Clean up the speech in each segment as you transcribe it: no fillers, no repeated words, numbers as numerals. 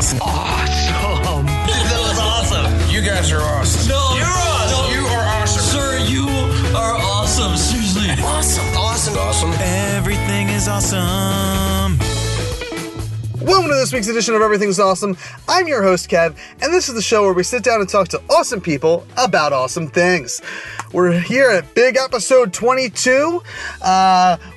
awesome. Awesome. That was awesome. You guys are awesome. No, you're awesome. You are awesome. Sir, you are awesome. Seriously. Awesome. Awesome. Awesome. Everything is awesome. Welcome to this week's edition of Everything's Awesome. I'm your host, Kev, and this is the show where we sit down and talk to awesome people about awesome things. We're here at big episode 22,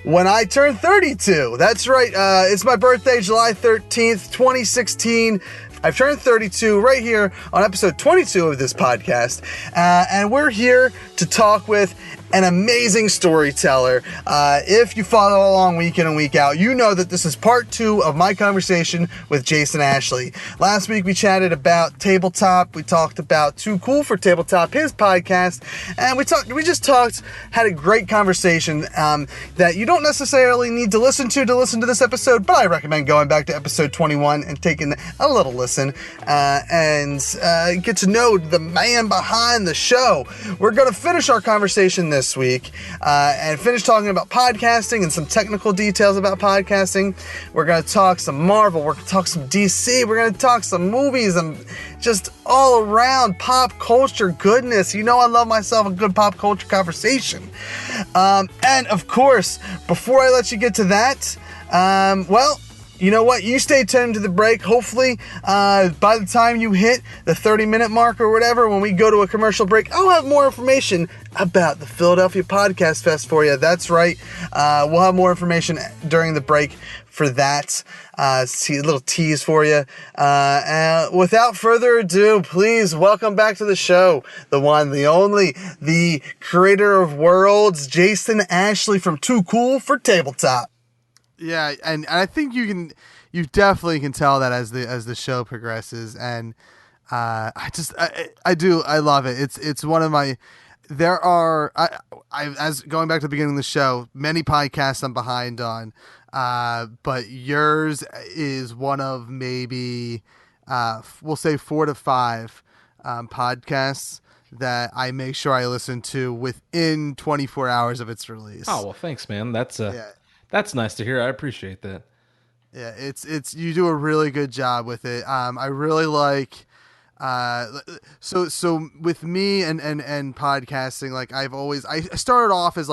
when I turn 32. That's right, it's my birthday, July 13th, 2016. I've turned 32 right here on episode 22 of this podcast, and we're here to talk with an amazing storyteller. If you follow along week in and week out, you know that this is part 2 of my conversation with Jason Ashley. Last week we chatted about tabletop. We talked about Too Cool For Tabletop, his podcast, and we just talked, had a great conversation that you don't necessarily need to listen to this episode, but I recommend going back to episode 21 and taking a little listen and get to know the man behind the show. We're going to finish our conversation this week and finish talking about podcasting and some technical details about podcasting. We're going to talk some Marvel, we're going to talk some DC, we're going to talk some movies and just all around pop culture goodness. You know I love myself a good pop culture conversation. And of course, before I let you get to that, well, you know what? You stay tuned to the break. Hopefully, by the time you hit the 30-minute mark or whatever, when we go to a commercial break, I'll have more information about the Philadelphia Podcast Fest for you. That's right. We'll have more information during the break for that. See a little tease for you. And without further ado, please welcome back to the show, the one, the only, the creator of worlds, Jason Ashley from Too Cool For Tabletop. Yeah, and I think you definitely can tell that as the show progresses, and I love it. It's one of my. There are as going back to the beginning of the show, many podcasts I'm behind on, but yours is one of maybe we'll say 4 to 5 podcasts that I make sure I listen to within 24 hours of its release. Oh well, thanks, man. That's nice to hear. I appreciate that. Yeah, it's you do a really good job with it. I really like so with me and podcasting, like I started off as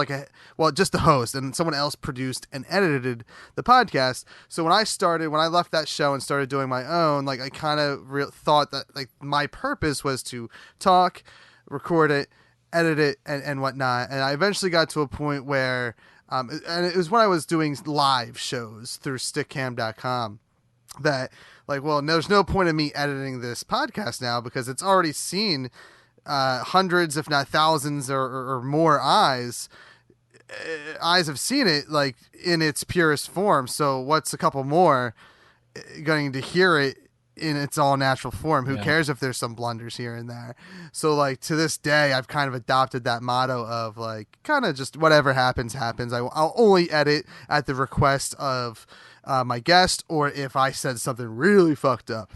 just the host, and someone else produced and edited the podcast. So when I left that show and started doing my own, like I kind of thought that like my purpose was to talk, record it, edit it, and whatnot. And I eventually got to a point where and it was when I was doing live shows through stickcam.com that like, well, there's no point in me editing this podcast now because it's already seen hundreds, if not thousands or more eyes have seen it like in its purest form. So what's a couple more going to hear it in its all natural form? Who cares if there's some blunders here and there? So like to this day, I've kind of adopted that motto of like kind of just whatever happens. I'll only edit at the request of my guest, or if I said something really fucked up,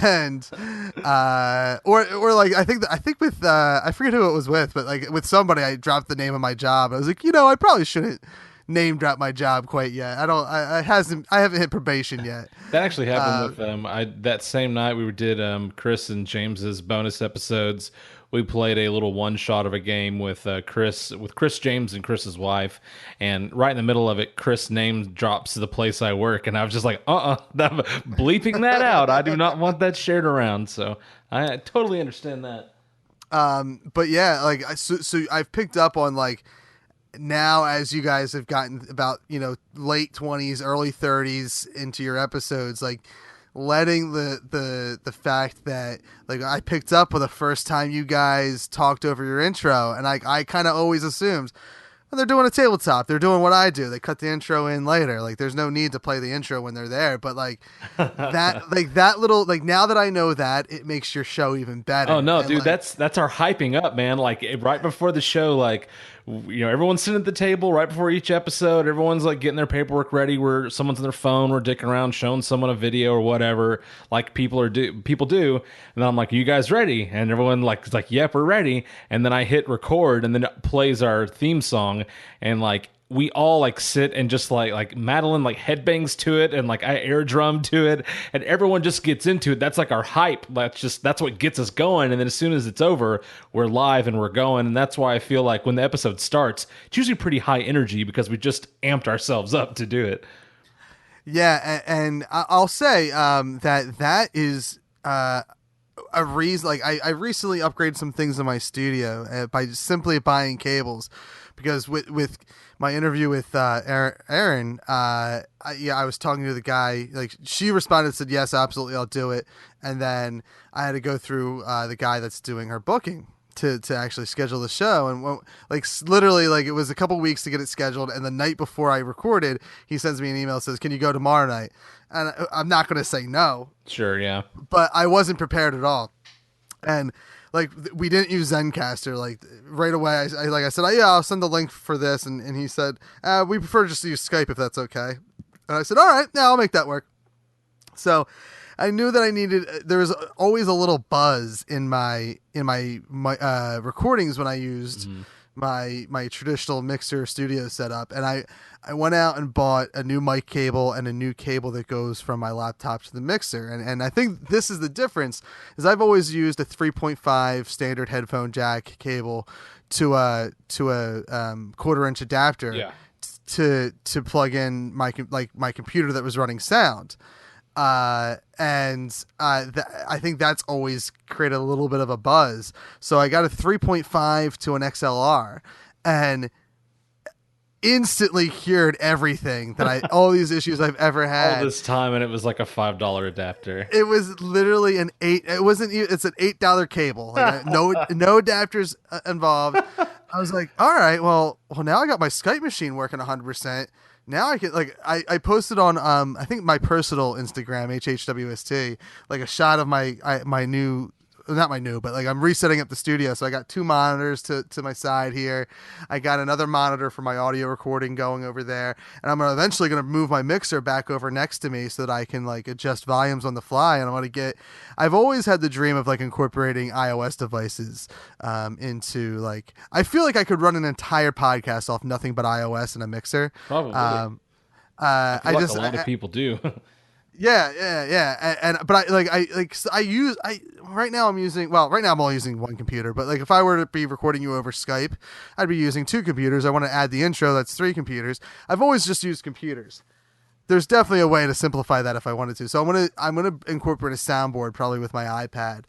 and or like I think with I forget who it was with, but like with somebody I dropped the name of my job. I was like, I probably shouldn't name drop my job quite yet. I haven't hit probation yet. That actually happened with that same night we did Chris and James's bonus episodes. We played a little one shot of a game with Chris James and Chris's wife, and right in the middle of it, Chris name drops the place I work, and I was just like, bleeping that out. I do not want that shared around. So I totally understand that. But yeah, like so I've picked up on like. Now, as you guys have gotten about, late 20s, early 30s into your episodes, like letting the fact that like I picked up for the first time you guys talked over your intro, and I kind of always assumed, well, they're doing a tabletop. They're doing what I do. They cut the intro in later. Like there's no need to play the intro when they're there. But like that little, like now that I know that, it makes your show even better. Oh no, and dude, like, that's our hyping up, man. Like right before the show, like everyone's sitting at the table right before each episode. Everyone's like getting their paperwork ready. Where someone's on their phone, we're dicking around, showing someone a video or whatever. Like people do. And then I'm like, "Are you guys ready?" And everyone like, "Yep, we're ready." And then I hit record, and then it plays our theme song, and like we all like sit and just like Madeline like headbangs to it, and like I air drum to it, and everyone just gets into it. That's like our hype. That's what gets us going. And then as soon as it's over, we're live and we're going. And that's why I feel like when the episode starts, it's usually pretty high energy because we just amped ourselves up to do it. Yeah, and I'll say that is a reason. Like I recently upgraded some things in my studio by simply buying cables, because with my interview with Erin, I was talking to the guy. Like, she responded and said, yes, absolutely, I'll do it. And then I had to go through the guy that's doing her booking to actually schedule the show. And literally, like, it was a couple weeks to get it scheduled. And the night before I recorded, he sends me an email, says, can you go tomorrow night? And I'm not going to say no. Sure, yeah. But I wasn't prepared at all. And like, we didn't use Zencaster. Like, right away, I said, I'll send the link for this. And he said, we prefer just to use Skype if that's okay. And I said, all right, yeah, I'll make that work. So I knew that I needed, there was always a little buzz in my recordings when I used my traditional mixer studio setup. And I went out and bought a new mic cable and a new cable that goes from my laptop to the mixer. And I think this is the difference, is I've always used a 3.5 standard headphone jack cable to a 1/4-inch adapter. Yeah. To plug in my computer that was running sound. I think that's always created a little bit of a buzz. So I got a 3.5 to an XLR and instantly cured everything that all these issues I've ever had. All this time, and it was like a $5 adapter. It was literally it's an $8 cable. Like, no adapters involved. I was like, all right, well, now I got my Skype machine working 100%. Now I can, like, I posted on I think my personal Instagram, HHWST, like a shot of my new, not my new, but like I'm resetting up the studio. So I got 2 monitors to my side here. I got another monitor for my audio recording going over there. And I'm eventually going to move my mixer back over next to me so that I can like adjust volumes on the fly. And I've always had the dream of like incorporating iOS devices into, like, I feel like I could run an entire podcast off nothing but iOS and a mixer. Probably. I feel like a lot of people do. Yeah. But right now I'm only using one computer, but like if I were to be recording you over Skype, I'd be using 2 computers. I want to add the intro. That's 3 computers. I've always just used computers. There's definitely a way to simplify that if I wanted to. So I'm gonna incorporate a soundboard probably with my iPad.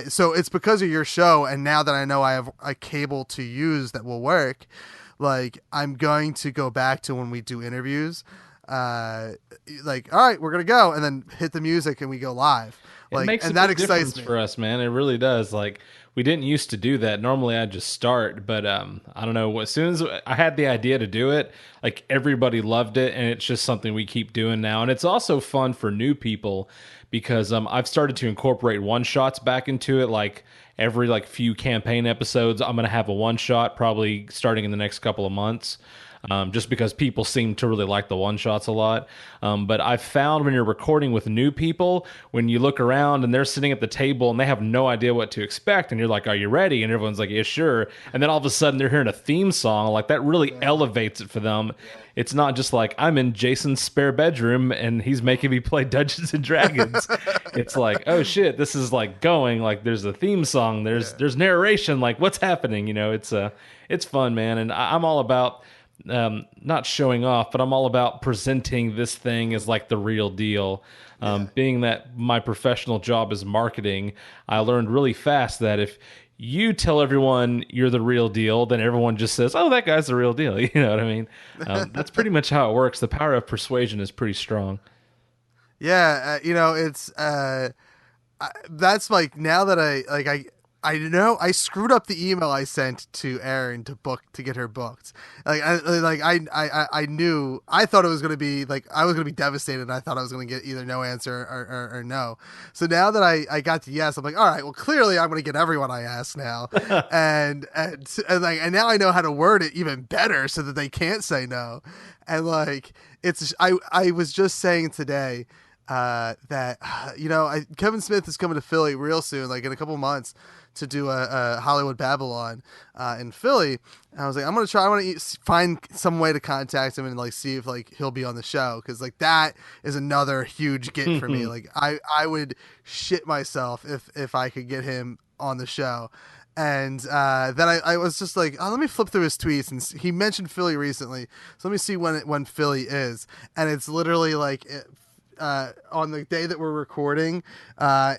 So it's because of your show, and now that I know I have a cable to use that will work, like, I'm going to go back to when we do interviews. Like, all right, we're gonna go, and then hit the music and we go live. Like, it makes and a that big excites difference me for us, man. It really does. Like, we didn't used to do that. Normally I'd just start, but I don't know, as soon as I had the idea to do it, like, everybody loved it, and it's just something we keep doing now. And it's also fun for new people because I've started to incorporate one-shots back into it. Like, every like few campaign episodes, I'm going to have a one-shot, probably starting in the next couple of months. Just because people seem to really like the one-shots a lot. But I've found when you're recording with new people, when you look around and they're sitting at the table and they have no idea what to expect, and you're like, are you ready? And everyone's like, yeah, sure. And then all of a sudden they're hearing a theme song, like, that really elevates it for them. It's not just like, I'm in Jason's spare bedroom and he's making me play Dungeons and Dragons. It's like, oh shit, this is like going, like, there's a theme song, there's narration, like, what's happening? You know, it's fun, man. And I'm all about not showing off, but I'm all about presenting this thing as like the real deal. Being that my professional job is marketing, I learned really fast that if you tell everyone you're the real deal, then everyone just says, oh, that guy's the real deal. You know what I mean? That's pretty much how it works. The power of persuasion is pretty strong. Yeah, it's that's like, now that I know I screwed up the email I sent to Erin to get her booked. I knew, I thought it was going to be like, I was going to be devastated. And I thought I was going to get either no answer or no. So now that I got to yes, I'm like, all right, well, clearly I'm going to get everyone I ask now. and now I know how to word it even better so that they can't say no. And like, I was just saying today, that Kevin Smith is coming to Philly real soon, like in a couple months, to do a Hollywood Babylon in Philly. And I was like, I'm gonna try. I want to find some way to contact him and like see if like he'll be on the show, because like that is another huge get for me. Like I would shit myself if I could get him on the show. And then I was just like, oh, let me flip through his tweets, and he mentioned Philly recently, so let me see when Philly is, and it's literally like on the day that we're recording,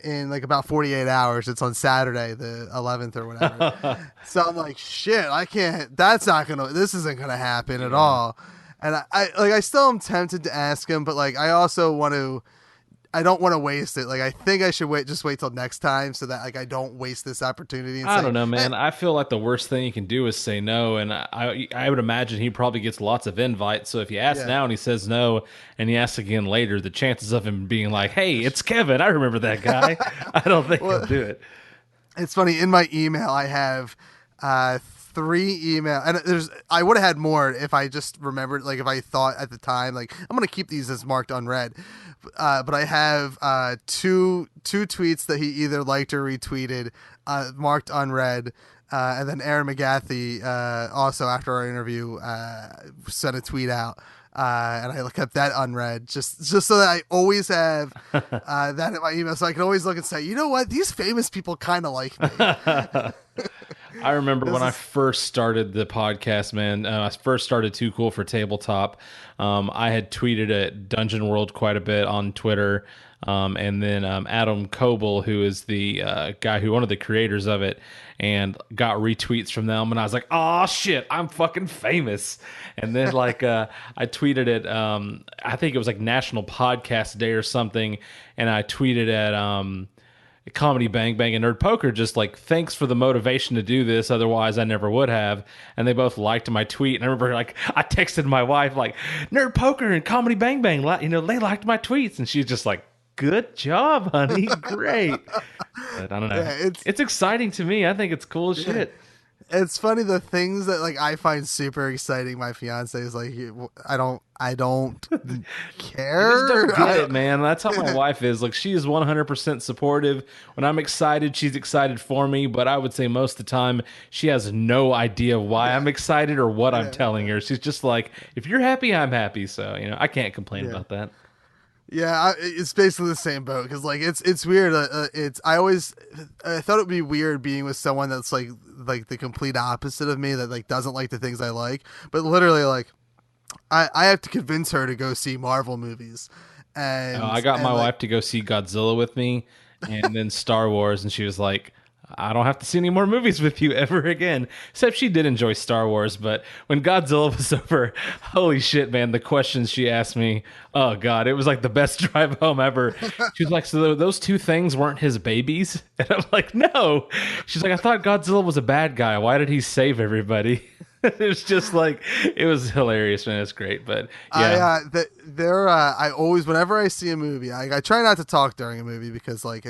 in like about 48 hours. It's on Saturday, the 11th or whatever. So I'm like, shit, I can't. This isn't gonna happen at all. And I still am tempted to ask him, but like I don't want to waste it. Like, I think I should wait till next time, so that like I don't waste this opportunity. And I don't know, man. I feel like the worst thing you can do is say no, and I would imagine he probably gets lots of invites. So if you ask now and he says no, and you ask again later, the chances of him being like, "Hey, it's Kevin. I remember that guy." I don't think he'll do it. It's funny. In my email, I have 3 email, and I would have had more if I just remembered, like if I thought at the time, like I'm gonna keep these as marked unread, but I have two tweets that he either liked or retweeted, marked unread, and then Aaron McGathy also after our interview sent a tweet out, and I kept that unread just so that I always have that in my email, so I can always look and say, you know what, these famous people kind of like me. I remember when I first started the podcast, man. I first started Too Cool for Tabletop. I had tweeted at Dungeon World quite a bit on Twitter. And then Adam Coble, who is the one of the creators of it, and got retweets from them. And I was like, oh, shit, I'm fucking famous. And then like I tweeted at, I think it was like National Podcast Day or something. And I tweeted at Comedy Bang Bang and Nerd Poker, just like, thanks for the motivation to do this, otherwise I never would have. And they both liked my tweet, and I remember like I texted my wife like, Nerd Poker and Comedy Bang Bang, they liked my tweets, and she's just like, good job, honey, great. But I don't know, it's exciting to me. I think it's cool as shit. It's funny, the things that like I find super exciting, my fiance is like, I don't care. You just don't get it, man. That's how my wife is. Like, she is 100% supportive. When I'm excited, she's excited for me. But I would say most of the time, she has no idea why I'm excited or what I'm telling her. She's just like, if you're happy, I'm happy. So I can't complain about that. Yeah, it's basically the same boat, because like it's weird. I thought it would be weird being with someone that's like the complete opposite of me, that like doesn't like the things I like. But literally, like I have to convince her to go see Marvel movies. And I got my wife to go see Godzilla with me, and then Star Wars, and she was like, I don't have to see any more movies with you ever again. Except she did enjoy Star Wars, but when Godzilla was over, holy shit, man, the questions she asked me, oh God, it was like the best drive home ever. She was like, so those 2 things weren't his babies? And I'm like, no. She's like, I thought Godzilla was a bad guy. Why did he save everybody? It was just like, it was hilarious, man. It's great. But yeah. I always, whenever I see a movie, I try not to talk during a movie, because like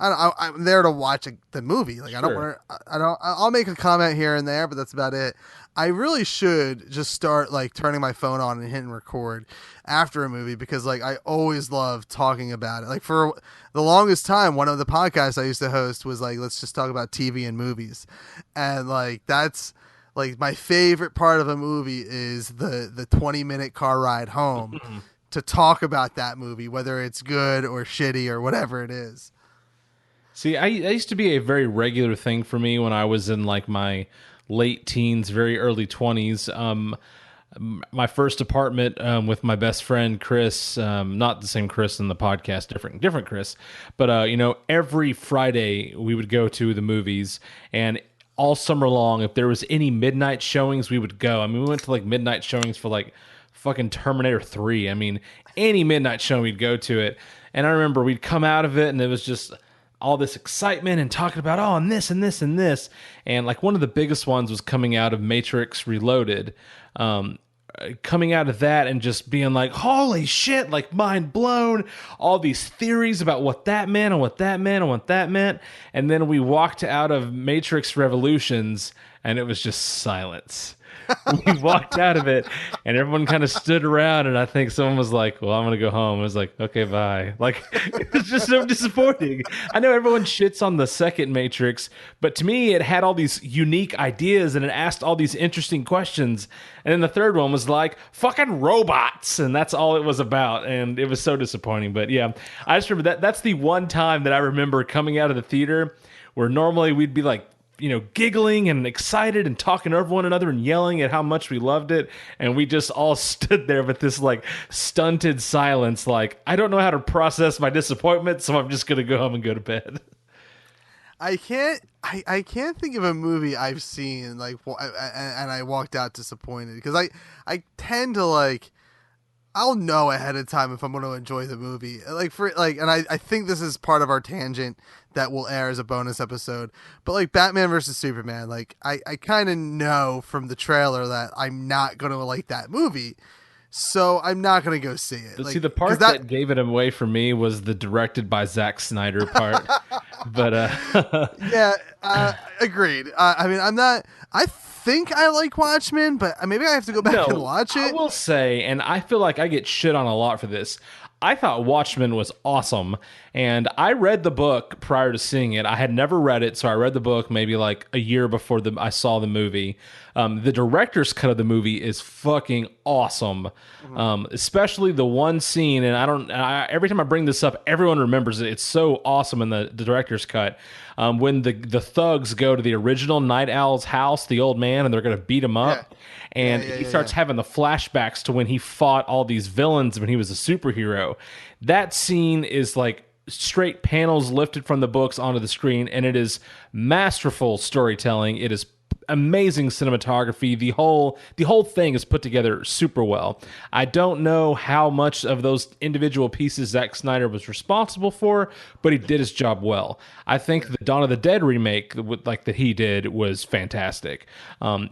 I'm there to watch the movie. Like, sure. I'll make a comment here and there, but that's about it. I really should just start like turning my phone on and hitting record after a movie, because like I always love talking about it. Like, for the longest time, one of the podcasts I used to host was like, let's just talk about TV and movies. And like, that's like my favorite part of a movie is the 20-minute car ride home to talk about that movie, whether it's good or shitty or whatever it is. See, I used to be a very regular thing for me when I was in like my late teens, very early 20s. My first apartment with my best friend Chris, not the same Chris in the podcast, different Chris, but every Friday we would go to the movies, and all summer long, if there was any midnight showings, we would go. I mean, we went to like midnight showings for like fucking Terminator 3. I mean, any midnight show, we'd go to it. And I remember we'd come out of it, and it was just all this excitement and talking about, oh, and this and this and this. And like one of the biggest ones was coming out of Matrix Reloaded. Coming out of that and just being like, holy shit, like mind blown, all these theories about what that meant and what that meant and what that meant. And then we walked out of Matrix Revolutions, and it was just silence. we walked out of it, and everyone kind of stood around, and I think someone was like, well, I'm gonna go home. I was like, okay, bye. Like, it was just so disappointing. I know everyone shits on the second Matrix, but to me it had all these unique ideas and it asked all these interesting questions, and then the third one was like fucking robots, and that's all it was about, and it was so disappointing. But yeah, I just remember that's the one time that I remember coming out of the theater where normally we'd be like, giggling and excited and talking over one another and yelling at how much we loved it. And we just all stood there with this like stunted silence. Like, I don't know how to process my disappointment, so I'm just going to go home and go to bed. I can't think of a movie I've seen like and I walked out disappointed, because I tend to like, I'll know ahead of time if I'm going to enjoy the movie. And I think this is part of our tangent that will air as a bonus episode. But like Batman versus Superman, like I kind of know from the trailer that I'm not going to like that movie. So I'm not going to go see it. See, the part that gave it away for me was the directed by Zack Snyder part. But yeah, agreed. I think I like Watchmen, but maybe I have to go back and watch it. I will say, and I feel like I get shit on a lot for this, I thought Watchmen was awesome, and I read the book prior to seeing it. I had never read it, so I read the book maybe like a year before I saw the movie. The director's cut of the movie is fucking awesome, especially the one scene, and every time I bring this up, everyone remembers it. It's so awesome in the director's cut. When the thugs go to the original Night Owl's house, the old man, and they're going to beat him up. Yeah. And he starts having the flashbacks to when he fought all these villains when he was a superhero. That scene is like straight panels lifted from the books onto the screen, and it is masterful storytelling. It is amazing cinematography. The whole thing is put together super well. I don't know how much of those individual pieces Zack Snyder was responsible for, but he did his job well. I think the Dawn of the Dead remake that he did was fantastic.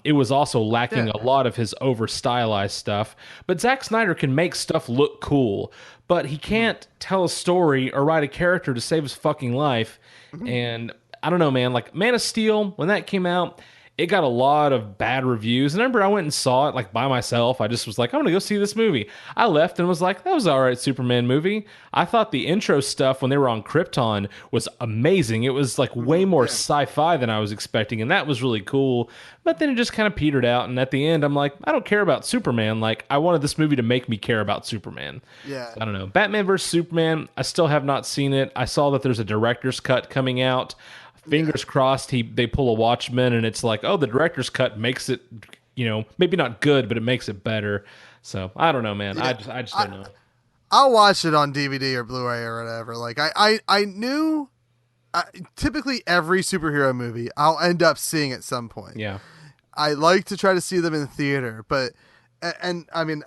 It was also lacking a lot of his over stylized stuff, but Zack Snyder can make stuff look cool, but he can't tell a story or write a character to save his fucking life. And I don't know, man, like Man of Steel, when that came out, it got a lot of bad reviews. And I remember I went and saw it like by myself. I just was like, I'm going to go see this movie. I left and was like, that was an all right Superman movie. I thought the intro stuff when they were on Krypton was amazing. It was like way more sci-fi than I was expecting. And that was really cool. But then it just kind of petered out. And at the end, I'm like, I don't care about Superman. Like, I wanted this movie to make me care about Superman. Yeah. So, I don't know. Batman vs. Superman, I still have not seen it. I saw that there's a director's cut coming out. Fingers crossed they pull a Watchmen and it's like, oh, the director's cut makes it, maybe not good, but it makes it better. So I don't know, man. Yeah. I just don't know. I'll watch it on DVD or Blu-ray or whatever. Like I knew typically every superhero movie I'll end up seeing at some point. Yeah. I like to try to see them in the theater, but, and I mean,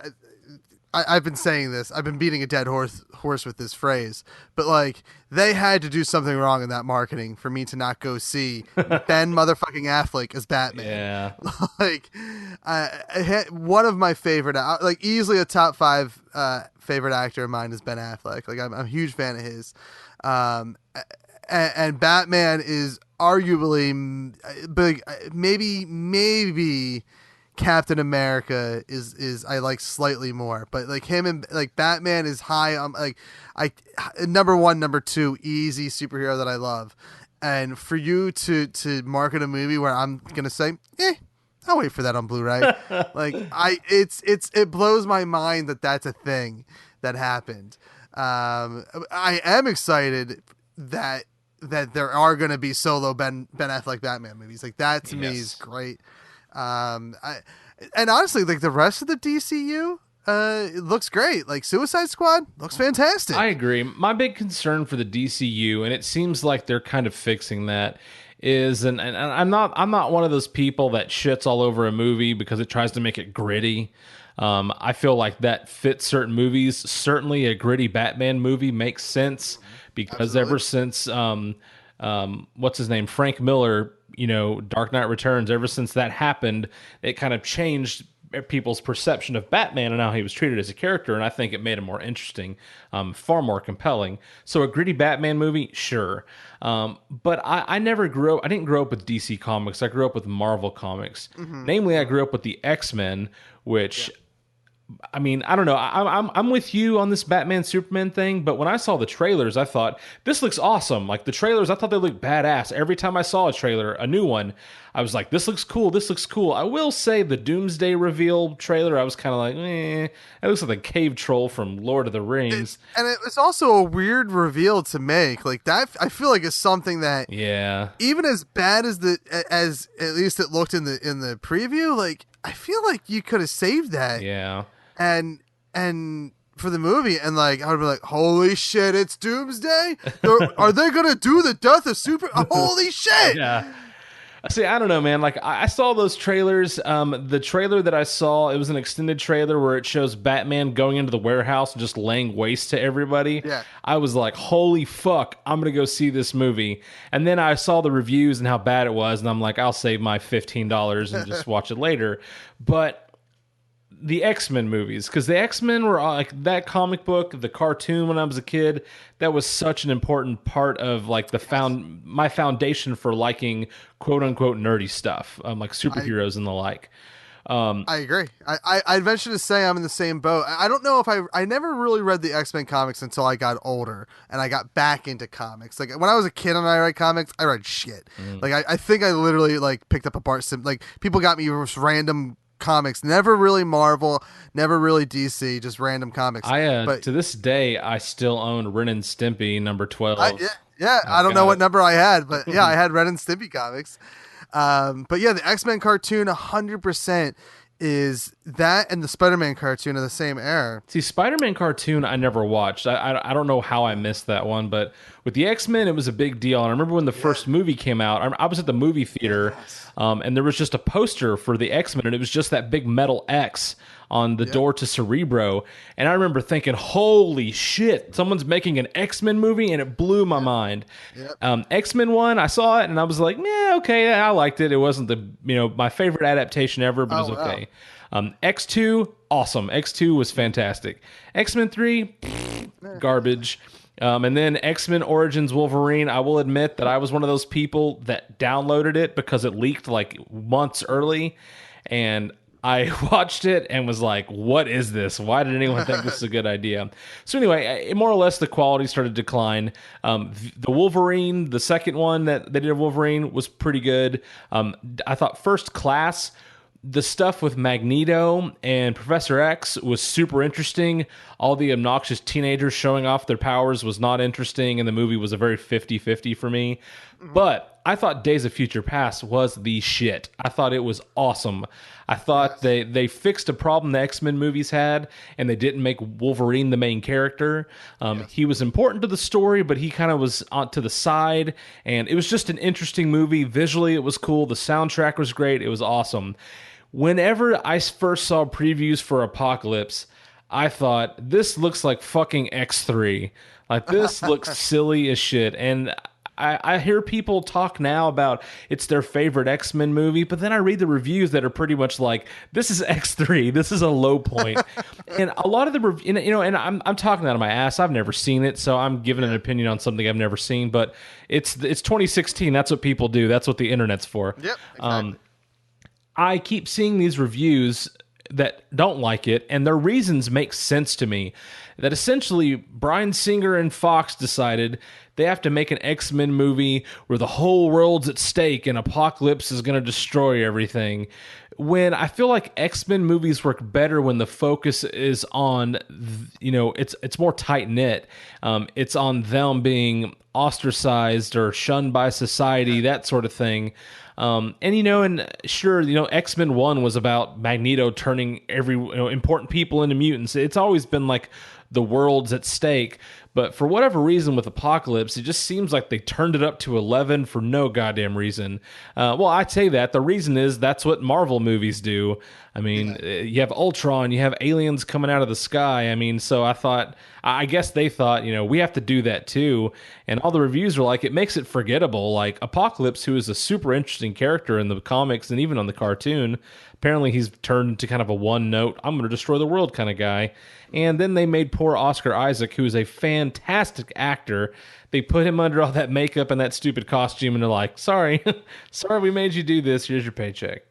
I've been saying this. I've been beating a dead horse with this phrase, but like they had to do something wrong in that marketing for me to not go see Ben motherfucking Affleck as Batman. Yeah, like one of my favorite, like easily a top 5 favorite actor of mine is Ben Affleck. Like I'm a huge fan of his, and Batman is arguably big. Maybe. Captain America is I like slightly more, but like him and like Batman is high. Number 1, number 2, easy superhero that I love. And for you to market a movie where I'm gonna say, I'll wait for that on Blu-ray. Like it blows my mind that that's a thing that happened. I am excited that there are gonna be solo Ben Affleck Batman movies. Like that to me is great. And honestly, like the rest of the DCU, it looks great. Like Suicide Squad looks fantastic. I agree. My big concern for the DCU, and it seems like they're kind of fixing that, is, and I'm not one of those people that shits all over a movie because it tries to make it gritty. I feel like that fits certain movies. Certainly, a gritty Batman movie makes sense because ever since what's his name, Frank Miller, Dark Knight Returns, ever since that happened, it kind of changed people's perception of Batman and how he was treated as a character, and I think it made him more interesting, far more compelling. So a gritty Batman movie, sure. But I never grew up, I didn't grow up with DC Comics. I grew up with Marvel Comics. Namely, I grew up with the X-Men, which... I mean, I don't know. I'm with you on this Batman Superman thing, but when I saw the trailers, I thought this looks awesome. Like the trailers, I thought they looked badass. Every time I saw a trailer, a new one, I was like, this looks cool. This looks cool. I will say the Doomsday reveal trailer, I was kind of like, it looks like a cave troll from Lord of the Rings. And it was also a weird reveal to make. Like that, I feel like is something that, Yeah. even as bad as as at least it looked in the preview, like I feel like you could have saved that. Yeah. And for the movie, and like I would be like, holy shit, it's Doomsday. Are they gonna do the death of Super? Holy shit! Yeah. See, I don't know, man. Like, I saw those trailers. The trailer that I saw, it was an extended trailer where it shows Batman going into the warehouse and just laying waste to everybody. Yeah. I was like, holy fuck, I'm going to go see this movie. And then I saw the reviews and how bad it was, and I'm like, I'll save my $15 and just watch it later. But the X-Men movies, because the X-Men were like that comic book, the cartoon when I was a kid, that was such an important part of like my foundation for liking quote unquote nerdy stuff, like superheroes and the like. I agree. I'd venture to say I'm in the same boat. I don't know if I never really read the X-Men comics until I got older and I got back into comics. Like when I was a kid and I read comics, I read shit. Like I think I literally like picked up a Bart Simpson. Like people got me just random comics, never really Marvel, never really DC, just random comics. But to this day, I still own Ren and Stimpy number 12. I don't know what number I had, but yeah, I had Ren and Stimpy comics. But yeah, the X-Men cartoon 100% is that, and the Spider-Man cartoon of the same era. See, Spider-Man cartoon I never watched. I don't know how I missed that one, but with the X-Men, it was a big deal. And I remember when the first movie came out, I was at the movie theater, and there was just a poster for the X-Men, and it was just that big metal X on the door to Cerebro. And I remember thinking, holy shit, someone's making an X-Men movie, and it blew my mind. X-Men 1, I saw it, and I was like, okay, I liked it. It wasn't my favorite adaptation ever, but it was okay. X2, awesome. X2 was fantastic. X-Men 3, garbage. And then X-Men Origins Wolverine, I will admit that I was one of those people that downloaded it because it leaked like months early, and I watched it and was like, what is this? Why did anyone think this is a good idea? So anyway, more or less the quality started to decline. The Wolverine, the second one that they did of Wolverine was pretty good. I thought First Class, the stuff with Magneto and Professor X was super interesting. All the obnoxious teenagers showing off their powers was not interesting, and the movie was a very 50-50 for me. But I thought Days of Future Past was the shit. I thought it was awesome. I thought they fixed a problem the X-Men movies had, and they didn't make Wolverine the main character. He was important to the story, but he kind of was to the side, and it was just an interesting movie. Visually, it was cool. The soundtrack was great. It was awesome. Whenever I first saw previews for Apocalypse, I thought, this looks like fucking X3. Like, this looks silly as shit. And I hear people talk now about it's their favorite X-Men movie, but then I read the reviews that are pretty much like, this is X3. This is a low point. And a lot of the, and I'm talking out of my ass. I've never seen it, so I'm giving an opinion on something I've never seen, but it's 2016. That's what people do. That's what the internet's for. Yep, exactly. I keep seeing these reviews that don't like it, and their reasons make sense to me. That essentially, Bryan Singer and Fox decided they have to make an X-Men movie where the whole world's at stake and Apocalypse is going to destroy everything. When I feel like X-Men movies work better when the focus is on, it's more tight-knit. It's on them being ostracized or shunned by society, that sort of thing. And sure, X-Men 1 was about Magneto turning important people into mutants. It's always been like the world's at stake. But for whatever reason with Apocalypse, it just seems like they turned it up to 11 for no goddamn reason. Well, I'd say that. The reason is that's what Marvel movies do. I mean, you have Ultron, you have aliens coming out of the sky. I mean, so I guess they thought, we have to do that too. And all the reviews are like, it makes it forgettable. Like Apocalypse, who is a super interesting character in the comics and even on the cartoon, apparently he's turned to kind of a one note, I'm going to destroy the world kind of guy. And then they made poor Oscar Isaac, who is a fantastic actor. They put him under all that makeup and that stupid costume, and they're like, sorry, sorry we made you do this. Here's your paycheck.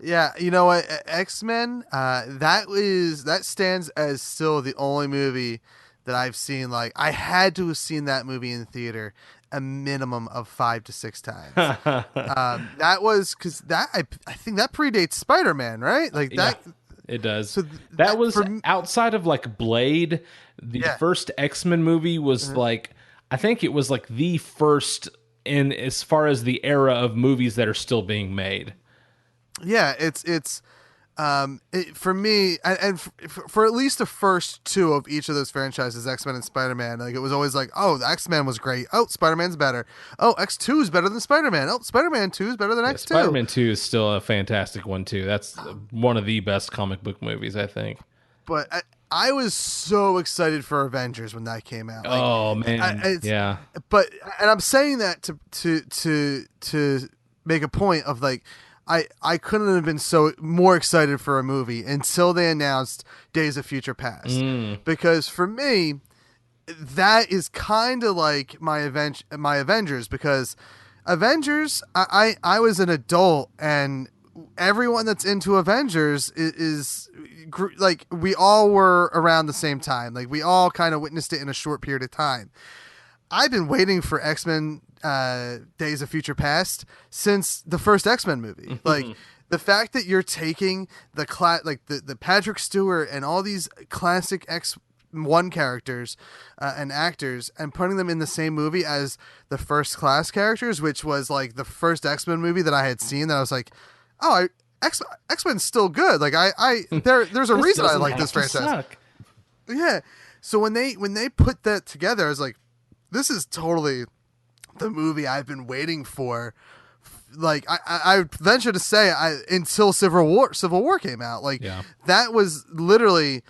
Yeah, you know what? X-Men, that stands as still the only movie that I've seen. Like, I had to have seen that movie in theater a minimum of 5 to 6 times. That was because I think that predates Spider-Man, right? Like that. Yeah, it does. So that was outside of like Blade. The first X-Men movie was like, I think it was like the first in as far as the era of movies that are still being made. Yeah, for me, and for at least the first two of each of those franchises, X-Men and Spider-Man, like it was always like, oh, the X-Men was great. Oh, Spider-Man's better. Oh, X2 is better than Spider-Man. Oh, Spider-Man 2 is better than X2. Spider-Man 2 is still a fantastic one too. That's one of the best comic book movies, I think. But I was so excited for Avengers when that came out. Like, oh man, yeah. But I'm saying that to make a point of like, I couldn't have been so more excited for a movie until they announced Days of Future Past. Because for me, that is kind of like my Avengers, because Avengers, I was an adult, and everyone that's into Avengers is like, we all were around the same time. Like, we all kind of witnessed it in a short period of time. I've been waiting for X-Men Days of Future Past since the first X-Men movie. Like, the fact that you're taking the Patrick Stewart and all these classic X1 characters and actors and putting them in the same movie as the First Class characters, which was like the first X-Men movie that I had seen, that I was like, oh, X-Men's still good. Like, there's a reason I like this franchise. Yeah. So when they put that together, I was like, this is totally the movie I've been waiting for. Like, I venture to say, until Civil War came out. Like, that was literally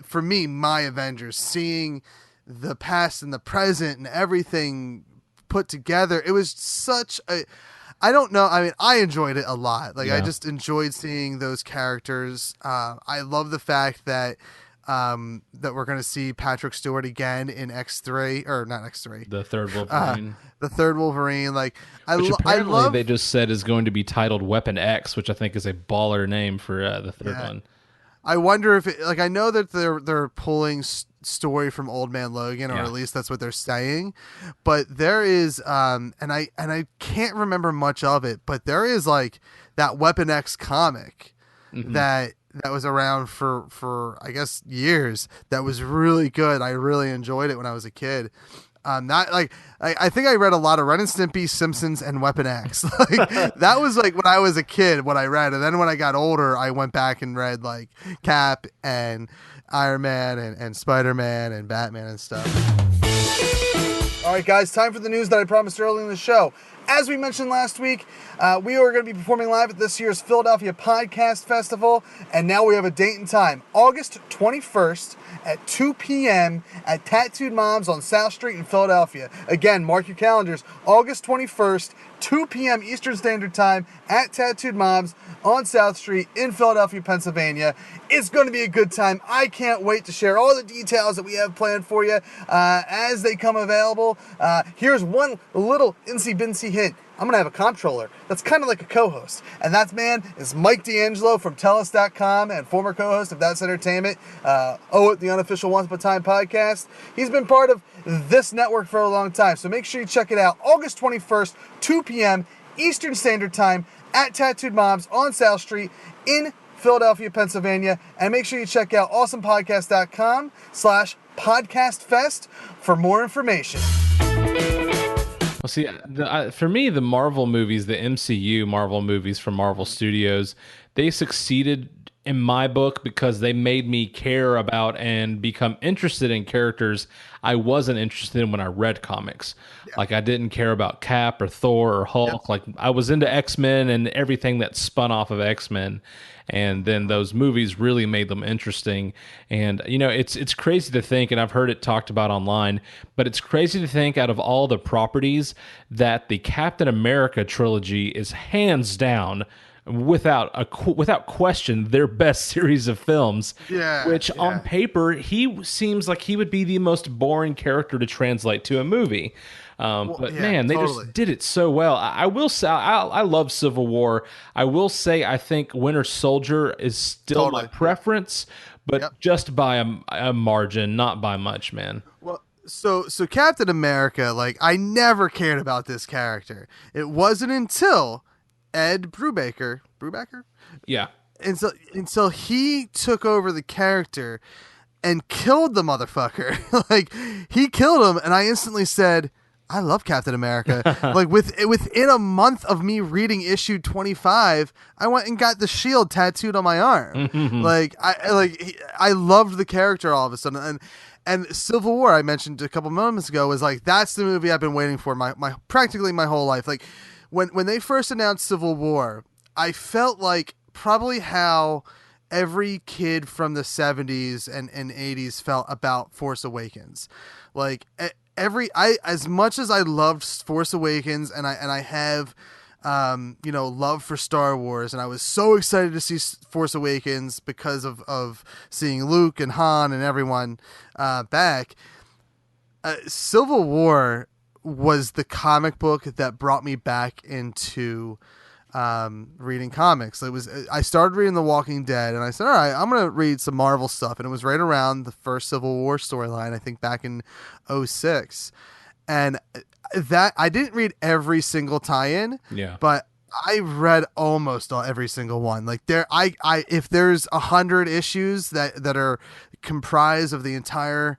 for me, my Avengers, seeing the past and the present and everything put together. It was such a, I don't know. I mean, I enjoyed it a lot. Like, I just enjoyed seeing those characters. I love the fact that we're going to see Patrick Stewart again in X3, or not X3, the third Wolverine. The third Wolverine. Like, I apparently love. They just said is going to be titled Weapon X, which I think is a baller name for the third one. I wonder if I know that they're pulling story from Old Man Logan, or at least that's what they're saying. But there is, and I can't remember much of it, but there is like that Weapon X comic that was around for I guess years, that was really good. I really enjoyed it when I was a kid. Not like, I think I read a lot of Ren and Stimpy, Simpsons, and Weapon X. Like, that was like when I was a kid what I read, and then when I got older, I went back and read like Cap and Iron Man and Spider-Man and Batman and stuff. All right, guys, time for the news that I promised earlier in the show. As we mentioned last week, we are going to be performing live at this year's Philadelphia Podcast Festival, and now we have a date and time, August 21st at 2 p.m. at Tattooed Moms on South Street in Philadelphia. Again, mark your calendars, August 21st, 2 p.m. Eastern Standard Time at Tattooed Moms on South Street in Philadelphia, Pennsylvania. It's going to be a good time. I can't wait to share all the details that we have planned for you as they come available. Here's one little insy-binsy hint. I'm going to have a comptroller that's kind of like a co-host. And that man is Mike D'Angelo from TellUs.com and former co-host of That's Entertainment, the unofficial Once Upon a Time podcast. He's been part of this network for a long time. So make sure you check it out. August 21st, 2 p.m. Eastern Standard Time at Tattooed Moms on South Street in Philadelphia, Pennsylvania. And make sure you check out awesomepodcast.com/podcastfest for more information. Well, see, for me, the Marvel movies, the MCU Marvel movies from Marvel Studios, they succeeded in my book because they made me care about and become interested in characters I wasn't interested in when I read comics. Yeah. Like, I didn't care about Cap or Thor or Hulk. Yep. Like, I was into X-Men and everything that spun off of X-Men. And then those movies really made them interesting. And, you know, it's crazy to think, and I've heard it talked about online, but it's crazy to think out of all the properties that the Captain America trilogy is hands down without question their best series of films. Yeah, Which yeah. on paper he seems like he would be the most boring character to translate to a movie. But yeah, man, they totally. just did it so well. I will say I love Civil War. I will say I think Winter Soldier is still Totally, my yeah. preference, but Yep. just by a margin, not by much, man. Well, so Captain America, like I never cared about this character. It wasn't until Ed Brubaker, Yeah. until he took over the character and killed the motherfucker. Like he killed him, and I instantly said, I love Captain America. Like within a month of me reading issue 25, I went and got the shield tattooed on my arm. I loved the character all of a sudden. And Civil War, I mentioned a couple moments ago, was like that's the movie I've been waiting for my practically my whole life. Like when they first announced Civil War, I felt like probably how every kid from the 70s and 80s felt about Force Awakens. Like as much as I loved Force Awakens and I have love for Star Wars, and I was so excited to see Force Awakens because of seeing Luke and Han and everyone back. Civil War was the comic book that brought me back into reading comics. I started reading The Walking Dead, and I said, all right, I'm going to read some Marvel stuff. And it was right around the first Civil War storyline, I think back in 2006. And that I didn't read every single tie-in, Yeah. but I read almost every single one. Like if there's 100 issues that are comprised of the entire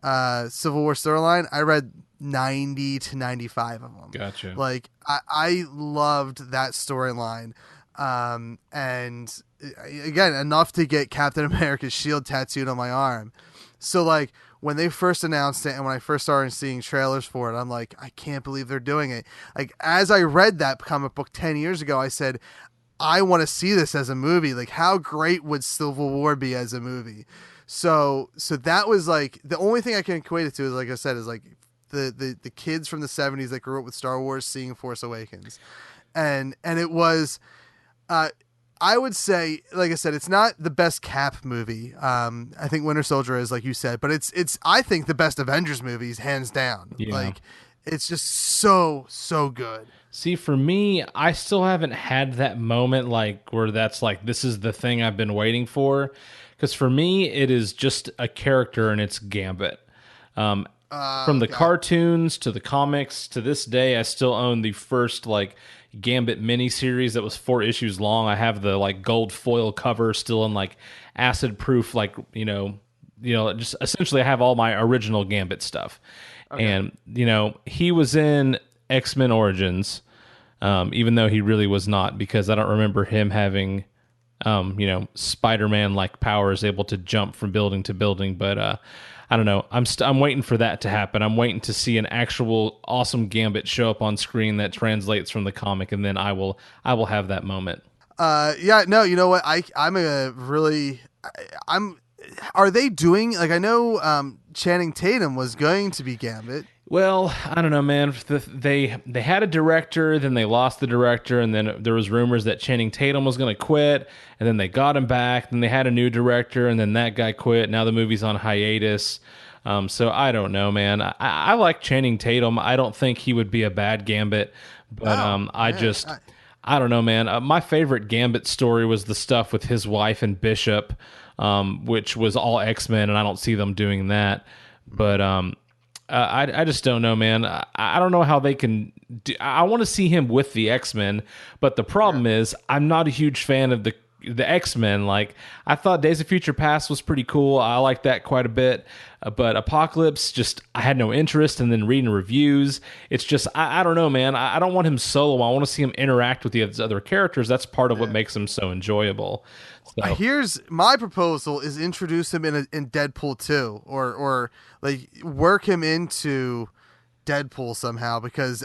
Civil War storyline, I read 90 to 95 of them. Gotcha. Like I loved that storyline. And again, enough to get Captain America's shield tattooed on my arm. So like when they first announced it and when I first started seeing trailers for it, I'm like, I can't believe they're doing it. Like as I read that comic book 10 years ago, I said, I want to see this as a movie. Like how great would Civil War be as a movie? So that was like the only thing I can equate it to is, like I said, is like the kids from the 70s that grew up with Star Wars seeing Force Awakens. And it was, I would say, like I said, it's not the best Cap movie. I think Winter Soldier is, like you said, but it's I think the best Avengers movies, hands down. Yeah. Like it's just so good. See, for me, I still haven't had that moment like where that's like, this is the thing I've been waiting for. Because for me, it is just a character and it's Gambit. From the cartoons to the comics to this day, I still own the first like Gambit miniseries that was 4 issues long. I have the like gold foil cover still in like acid proof, like just essentially I have all my original Gambit stuff. Okay. And he was in X-Men Origins, even though he really was not, because I don't remember him having Spider-Man like powers, able to jump from building to building. But I don't know. I'm waiting for that to happen. I'm waiting to see an actual awesome Gambit show up on screen that translates from the comic, and then I will have that moment. Yeah, no, you know what? Are they doing, like, I know Channing Tatum was going to be Gambit. Well, I don't know, man. They had a director, then they lost the director, and then there was rumors that Channing Tatum was going to quit, and then they got him back. Then they had a new director, and then that guy quit. Now the movie's on hiatus. So I don't know, man. I like Channing Tatum. I don't think he would be a bad Gambit, but I don't know, man. My favorite Gambit story was the stuff with his wife and Bishop, which was all X-Men, and I don't see them doing that. But I just don't know, man. I don't know how they can do. I want to see him with the X-Men, but the problem is I'm not a huge fan of the X-Men. Like, I thought Days of Future Past was pretty cool. I liked that quite a bit. But Apocalypse, just I had no interest. And then reading reviews, it's just I don't know, man. I don't want him solo. I want to see him interact with the other characters. That's part of what makes him so enjoyable. So. Here's my proposal: is introduce him in Deadpool 2, or like work him into Deadpool somehow, because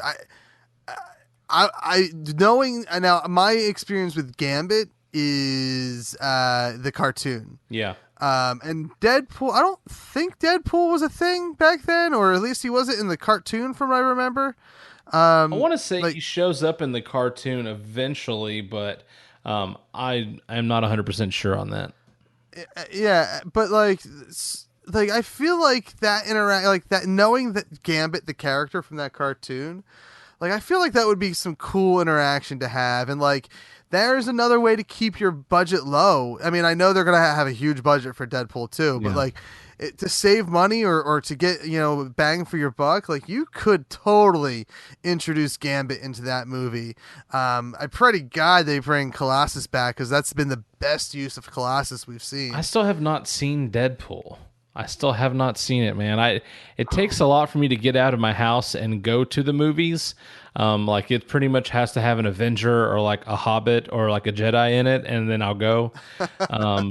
I knowing now my experience with Gambit is the cartoon. Yeah. And Deadpool, I don't think Deadpool was a thing back then, or at least he wasn't in the cartoon from what I remember. I want to say he shows up in the cartoon eventually, but I am not 100% sure on that. Yeah, but like I feel like that like that, knowing that Gambit, the character from that cartoon, like I feel like that would be some cool interaction to have, and like there's another way to keep your budget low. I mean, I know they're gonna have a huge budget for Deadpool 2, but Yeah. like to save money or to get bang for your buck, like you could totally introduce Gambit into that movie. I pray to God they bring Colossus back, because that's been the best use of Colossus we've seen. I still have not seen Deadpool. I still have not seen it, man. It takes a lot for me to get out of my house and go to the movies. Like it pretty much has to have an Avenger or like a Hobbit or like a Jedi in it, and then I'll go.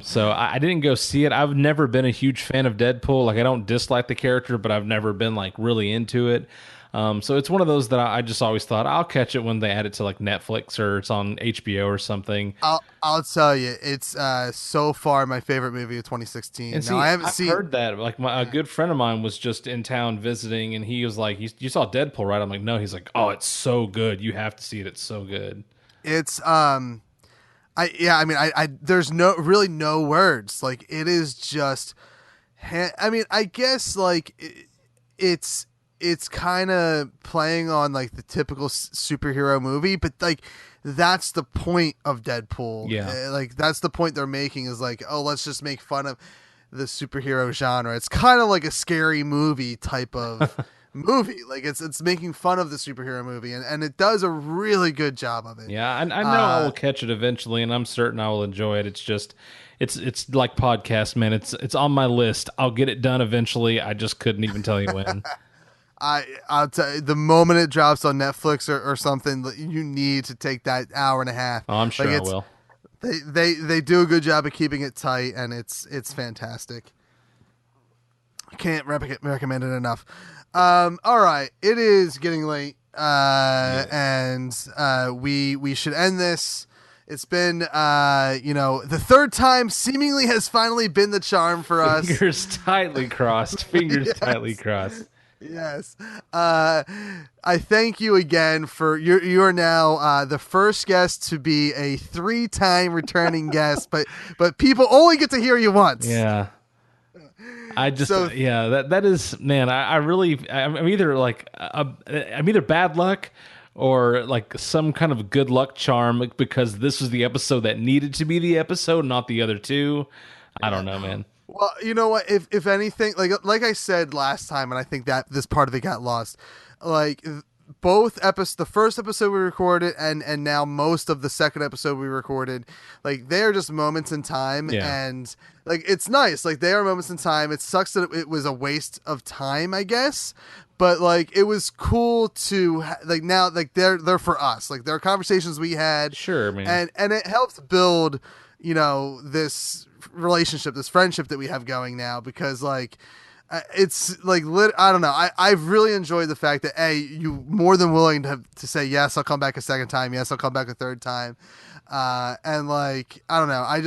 So I didn't go see it. I've never been a huge fan of Deadpool. Like I don't dislike the character, but I've never been like really into it. So it's one of those that I just always thought I'll catch it when they add it to like Netflix or it's on HBO or something. I'll tell you, it's so far my favorite movie of 2016. And see, now, I haven't I've heard that. Like a good friend of mine was just in town visiting, and he was like, "You saw Deadpool, right?" I'm like, "No." He's like, "Oh, it's so good. You have to see it. It's so good." It's I there's really no words. Like it is just, I mean, I guess like it's kind of playing on like the typical superhero movie, but like that's the point of Deadpool. Yeah. Like that's the point they're making, is like, oh, let's just make fun of the superhero genre. It's kind of like a scary movie type of movie. Like it's making fun of the superhero movie, and it does a really good job of it. Yeah, I know I will catch it eventually, and I'm certain I will enjoy it. It's just, it's like podcast, man. It's on my list. I'll get it done eventually. I just couldn't even tell you when. I'll tell you, the moment it drops on Netflix or something, you need to take that hour and a half. Oh, I'm sure I will. They do a good job of keeping it tight, and it's fantastic. Can't recommend it enough. All right, it is getting late, and we should end this. It's been the third time seemingly has finally been the charm for us. Fingers tightly crossed. Fingers tightly crossed. Yes. I thank you again for you are now the first guest to be a 3-time returning guest, but people only get to hear you once. Yeah. I just that is, man, I'm either like I'm either bad luck or like some kind of good luck charm, because this was the episode that needed to be the episode, not the other two. I don't know, man. Well, you know what? If anything, like I said last time, and I think that this part of it got lost. Like both episodes, the first episode we recorded, and now most of the second episode we recorded, like they are just moments in time, and like it's nice. Like they are moments in time. It sucks that it was a waste of time, I guess. But like it was cool to like now like they're for us. Like there are conversations we had, sure, man, and it helps build this relationship, this friendship that we have going now, because like it's like I don't know, I've really enjoyed the fact that you more than willing to say yes, I'll come back a second time, yes, I'll come back a third time, and like I don't know, I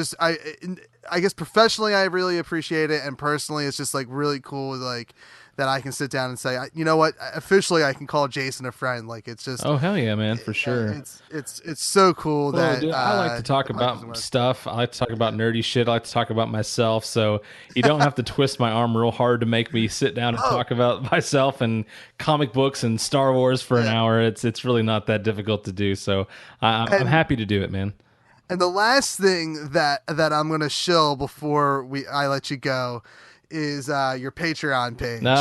guess professionally I really appreciate it, and personally it's just like really cool, like that I can sit down and say, you know what, officially I can call Jason a friend. Like it's just, oh hell yeah, man, for sure. It's so cool that dude, I like to talk about stuff. I like to talk about nerdy shit. I like to talk about myself. So you don't have to twist my arm real hard to make me sit down and talk about myself and comic books and Star Wars for an hour. It's really not that difficult to do. So I'm happy to do it, man. And the last thing that I'm gonna shill before I let you go is your Patreon page. No,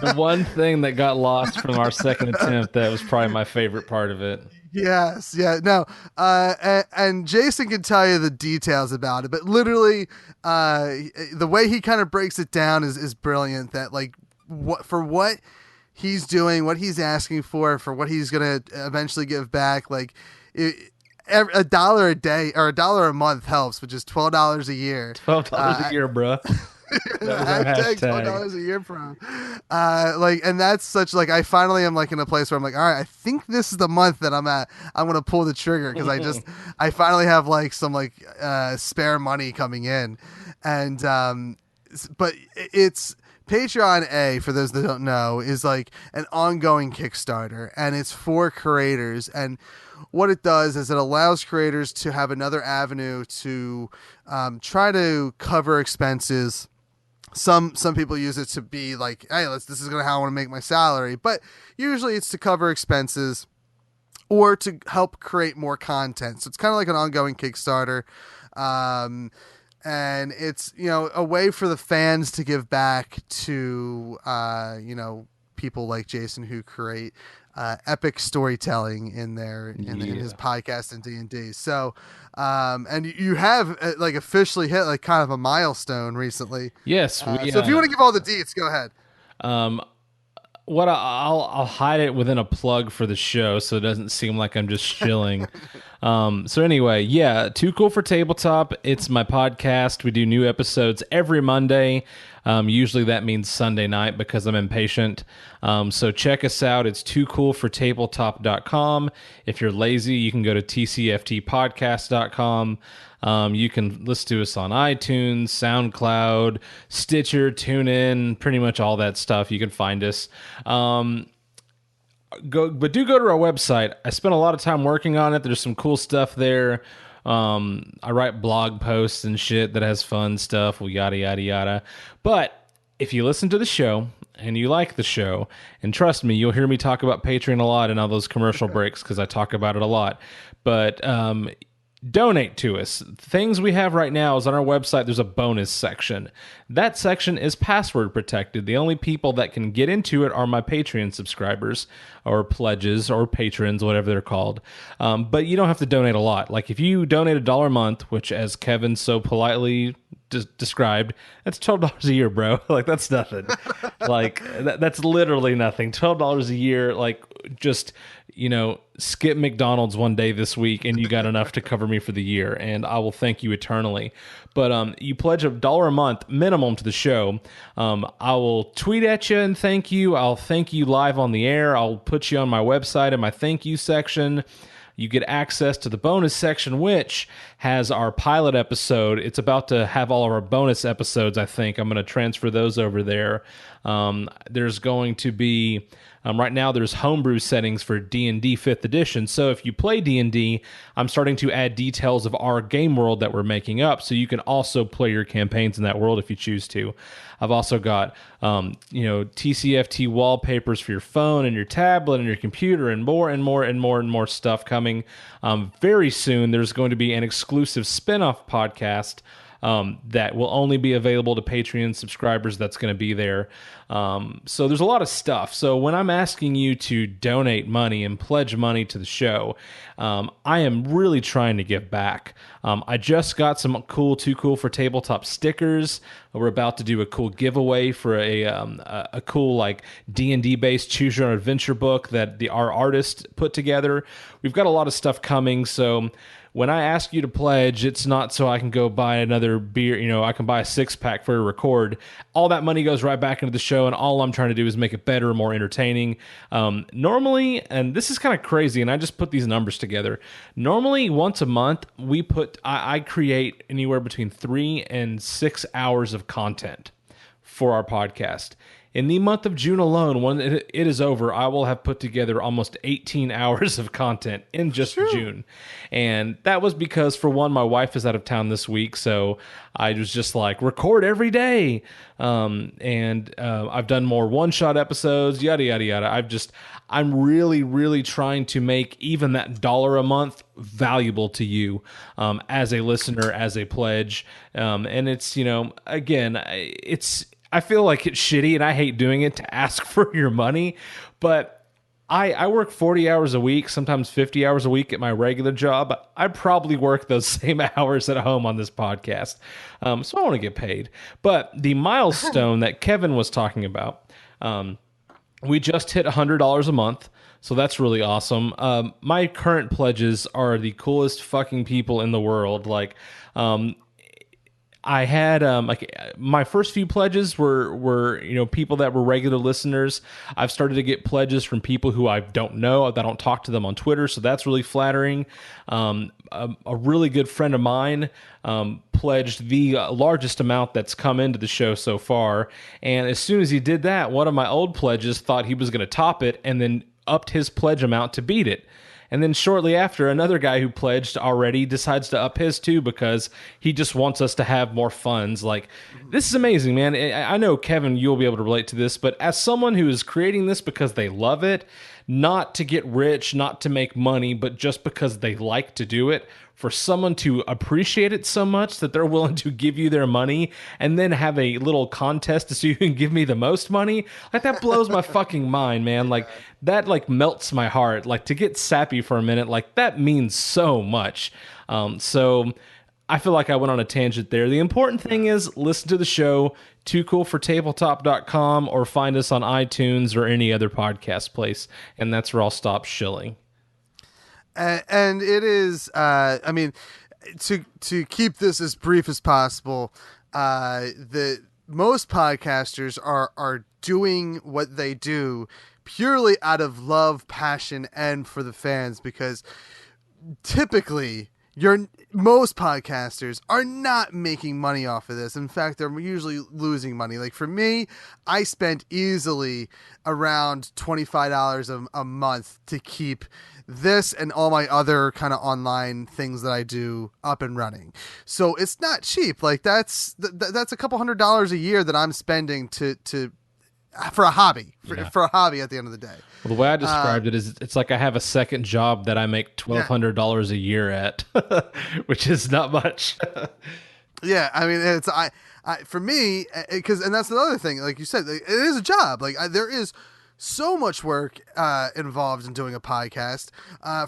the one thing that got lost from our second attempt, that was probably my favorite part of it. Yes, yeah, no, and Jason can tell you the details about it, but literally, the way he kind of breaks it down is brilliant. That like what he's doing, what he's asking for what he's gonna eventually give back, like $1 a day or $1 a month helps, which is $12 a year. $12 a year, bro. Hashtag $12 a year from like, and that's such like I finally am like in a place where I'm like, all right, I think this is the month that I'm gonna pull the trigger, because I finally have like some like spare money coming in, and but it's Patreon A, for those that don't know, is like an ongoing Kickstarter, and it's for creators. And what it does is it allows creators to have another avenue to try to cover expenses. Some people use it to be like, hey, this is how I want to make my salary. But usually it's to cover expenses or to help create more content. So it's kind of like an ongoing Kickstarter. And it's, a way for the fans to give back to, people like Jason who create epic storytelling in his podcast and D&D. So, and you have officially hit kind of a milestone recently. Yes. So if you want to give all the deets, go ahead. What I'll hide it within a plug for the show so it doesn't seem like I'm just shilling. So anyway, Too Cool for Tabletop. It's my podcast. We do new episodes every Monday. Usually that means Sunday night because I'm impatient. So check us out. It's toocoolfortabletop.com. If you're lazy, you can go to tcftpodcast.com. You can listen to us on iTunes, SoundCloud, Stitcher, TuneIn, pretty much all that stuff. You can find us. Do go to our website. I spent a lot of time working on it. There's some cool stuff there. I write blog posts and shit that has fun stuff, yada, yada, yada. But if you listen to the show and you like the show, and trust me, you'll hear me talk about Patreon a lot in all those commercial breaks because I talk about it a lot. But donate to us. Things we have right now is on our website. There's a bonus section. That section is password protected. The only people that can get into it are my Patreon subscribers or pledges or patrons, whatever they're called. But you don't have to donate a lot. Like if you donate $1 a month, which as Kevin so politely described, that's $12 a year, bro. Like that's nothing. Like that's literally nothing. $12 a year, like just, skip McDonald's one day this week and you got enough to cover me for the year, and I will thank you eternally. But you pledge $1 a month minimum to the show. I will tweet at you and thank you. I'll thank you live on the air. I'll put you on my website in my thank you section. You get access to the bonus section, which has our pilot episode. It's about to have all of our bonus episodes, I think. I'm going to transfer those over there. There's going to be... right now, there's homebrew settings for D&D 5th edition. So if you play D&D, I'm starting to add details of our game world that we're making up, so you can also play your campaigns in that world if you choose to. I've also got, TCFT wallpapers for your phone and your tablet and your computer, and more and more and more and more stuff coming. Very soon, there's going to be an exclusive spin-off podcast that will only be available to Patreon subscribers. That's going to be there. So there's a lot of stuff. So when I'm asking you to donate money and pledge money to the show, I am really trying to give back. I just got some cool Too Cool for Tabletop stickers. We're about to do a cool giveaway for a cool like D&D based choose your own adventure book that our artist put together. We've got a lot of stuff coming. So when I ask you to pledge, it's not so I can go buy another beer. I can buy a 6-pack for a record. All that money goes right back into the show, and all I'm trying to do is make it better and more entertaining. Normally, and this is kind of crazy, and I just put these numbers together. Normally, once a month, I create anywhere between 3 and 6 hours of content for our podcast. In the month of June alone, when it is over, I will have put together almost 18 hours of content in just June. And that was because, for one, my wife is out of town this week, so I was just like, record every day. And I've done more one-shot episodes, yada, yada, yada. I'm really, really trying to make even that $1 a month valuable to you as a listener, as a pledge. And it's, again, I feel like it's shitty, and I hate doing it, to ask for your money, but I work 40 hours a week, sometimes 50 hours a week at my regular job. I probably work those same hours at home on this podcast, so I want to get paid. But the milestone that Kevin was talking about, we just hit $100 a month, so that's really awesome. My current pledges are the coolest fucking people in the world. Like, I had my first few pledges were people that were regular listeners. I've started to get pledges from people who I don't know, that I don't talk to them on Twitter, so that's really flattering. A really good friend of mine pledged the largest amount that's come into the show so far, and as soon as he did that, one of my old pledges thought he was going to top it and then upped his pledge amount to beat it. And then shortly after, another guy who pledged already decides to up his too because he just wants us to have more funds. Like, this is amazing, man. I know, Kevin, you'll be able to relate to this, but as someone who is creating this because they love it, not to get rich, not to make money, but just because they like to do it, for someone to appreciate it so much that they're willing to give you their money and then have a little contest to see who can give me the most money, like, that blows my fucking mind, man. Like, that like melts my heart. Like, to get sappy for a minute, like, that means so much. So I feel like I went on a tangent there. The important thing is listen to the show, toocoolfortabletop.com, or find us on iTunes or any other podcast place. And that's where I'll stop shilling. And it is, I mean, to keep this as brief as possible, the most podcasters are doing what they do purely out of love, passion, and for the fans, because typically most podcasters are not making money off of this. In fact, they're usually losing money. Like, for me, I spent easily around $25 a month to keep this and all my other kind of online things that I do up and running. So it's not cheap. Like, that's a couple $100 a year that I'm spending for a hobby, for a hobby at the end of the day. Well, the way I described it is it's like I have a second job that I make $1,200 a year at, which is not much. Yeah, I mean, it's I for me, and that's another thing. Like you said, it is a job. Like, there is so much work involved in doing a podcast.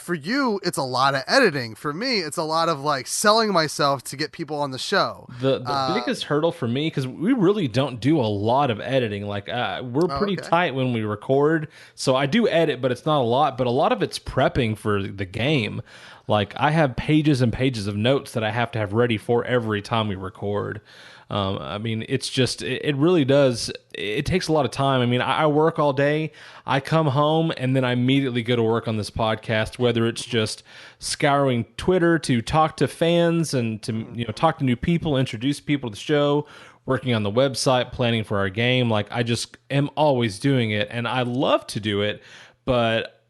For you, it's a lot of editing. For me, it's a lot of like selling myself to get people on the show. The biggest hurdle for me, because we really don't do a lot of editing. Like, we're pretty tight when we record, so I do edit, but it's not a lot. But a lot of it's prepping for the game. Like, I have pages and pages of notes that I have to have ready for every time we record. I mean, it's just, it really does. It takes a lot of time. I mean, I work all day. I come home and then I immediately go to work on this podcast, whether it's just scouring Twitter to talk to fans and to, talk to new people, introduce people to the show, working on the website, planning for our game. Like, I just am always doing it, and I love to do it, but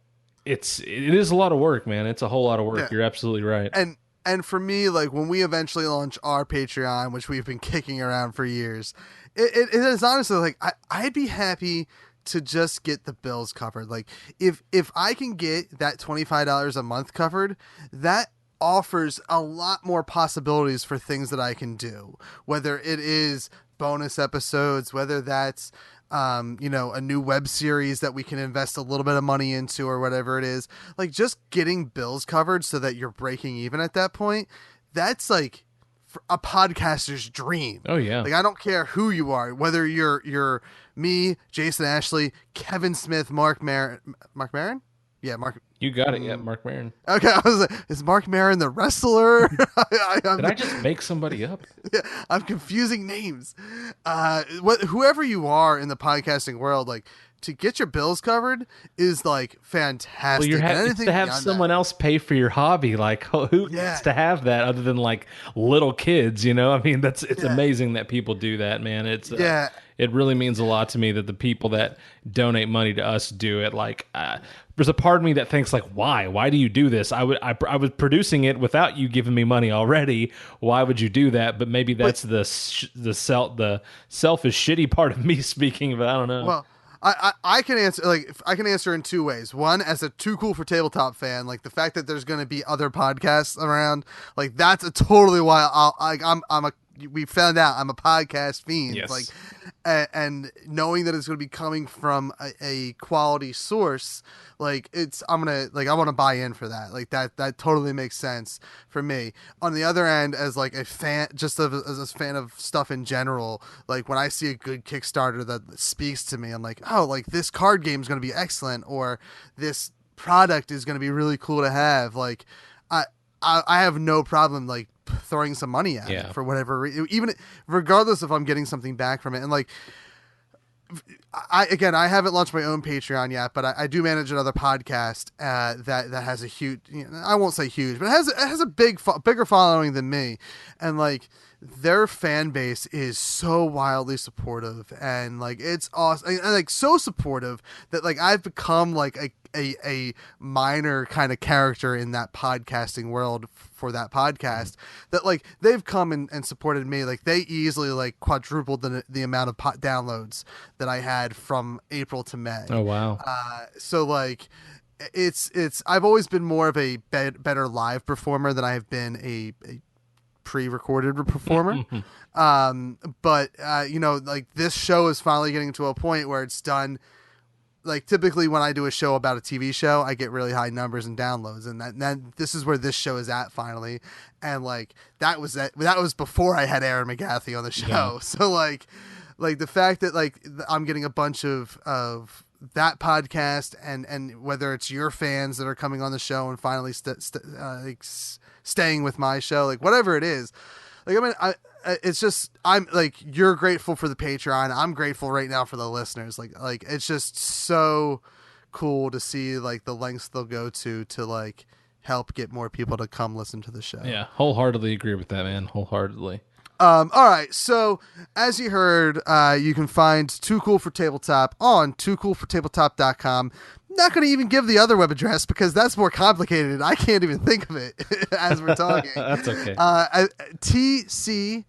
it is a lot of work, man. It's a whole lot of work. Yeah. You're absolutely right. And for me, like, when we eventually launch our Patreon, which we've been kicking around for years, it is honestly like, I'd be happy to just get the bills covered. Like, if I can get that $25 a month covered, that offers a lot more possibilities for things that I can do, whether it is bonus episodes, whether that's a new web series that we can invest a little bit of money into, or whatever it is. Like, just getting bills covered so that you're breaking even at that point, that's like a podcaster's dream. Oh yeah. Like, I don't care who you are, whether you're me, Jason Ashley, Kevin Smith, Mark Maron. Yeah, Mark. You got it. Yeah, Mark Maron. Okay, I was like, is Mark Maron the wrestler? Did I just make somebody up? Yeah, I'm confusing names. Whoever you are in the podcasting world, like, to get your bills covered is like fantastic. Well, anything to have someone else pay for your hobby, like, who gets to have that other than like little kids? I mean, it's amazing that people do that, man. It's it really means a lot to me that the people that donate money to us do it. Like, there's a part of me that thinks, like, why do you do this? I was producing it without you giving me money already. Why would you do that? But maybe that's the selfish, shitty part of me speaking. But I don't know. Well, I can answer in two ways. One, as a Too Cool For Tabletop fan, like, the fact that there's going to be other podcasts around, like, that's totally why we found out I'm a podcast fiend. Yes. Like, and knowing that it's going to be coming from a quality source, like, I want to buy in for that. Like, that totally makes sense for me. On the other end, as like a fan, as a fan of stuff in general, like, when I see a good Kickstarter that speaks to me, I'm like, oh, like, this card game is going to be excellent, or this product is going to be really cool to have. Like, I have no problem, like, throwing some money at Yeah. it for whatever even regardless if I'm getting something back from it. And like I haven't launched my own Patreon yet, but I do manage another podcast that has a huge, I won't say huge, but it has a bigger following than me, and like their fan base is so wildly supportive, and like it's awesome, and like so supportive that like I've become like a minor kind of character in that podcasting world for that podcast, that like they've come and supported me. Like they easily like quadrupled the amount of downloads that I had from April to May. Oh, wow. So like it's I've always been more of a better live performer than I have been a pre-recorded performer. But like this show is finally getting to a point where it's done. Like typically when I do a show about a TV show, I get really high numbers and downloads, and then this is where this show is at finally. And like that was before I had Aaron McGathy on the show. Yeah. So like the fact that like I'm getting a bunch of that podcast, and whether it's your fans that are coming on the show and finally staying with my show, like whatever it is, like I mean it's just, I'm like, you're grateful for the Patreon. I'm grateful right now for the listeners. Like it's just so cool to see like the lengths they'll go to like help get more people to come listen to the show. Yeah, wholeheartedly agree with that, man. Wholeheartedly. All right. So as you heard, you can find Too Cool for Tabletop on toocoolfortabletop.com. Not going to even give the other web address because that's more complicated. I can't even think of it as we're talking. That's okay. TCFT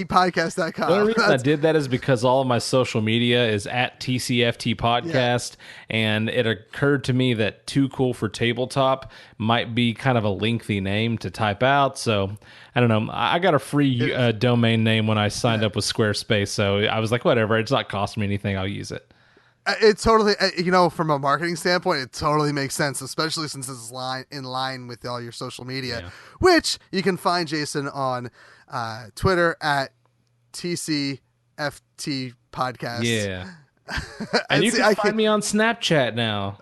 podcast.com. The only reason I did that is because all of my social media is at TCFT podcast, and it occurred to me that Too Cool for Tabletop might be kind of a lengthy name to type out. So I don't know. I got a free domain name when I signed up with Squarespace, so I was like, whatever. It's not costing me anything. I'll use it. It totally, from a marketing standpoint, it totally makes sense, especially since it's in line with all your social media, which you can find Jason on Twitter at TCFT podcast. Yeah. And you can find me on Snapchat now.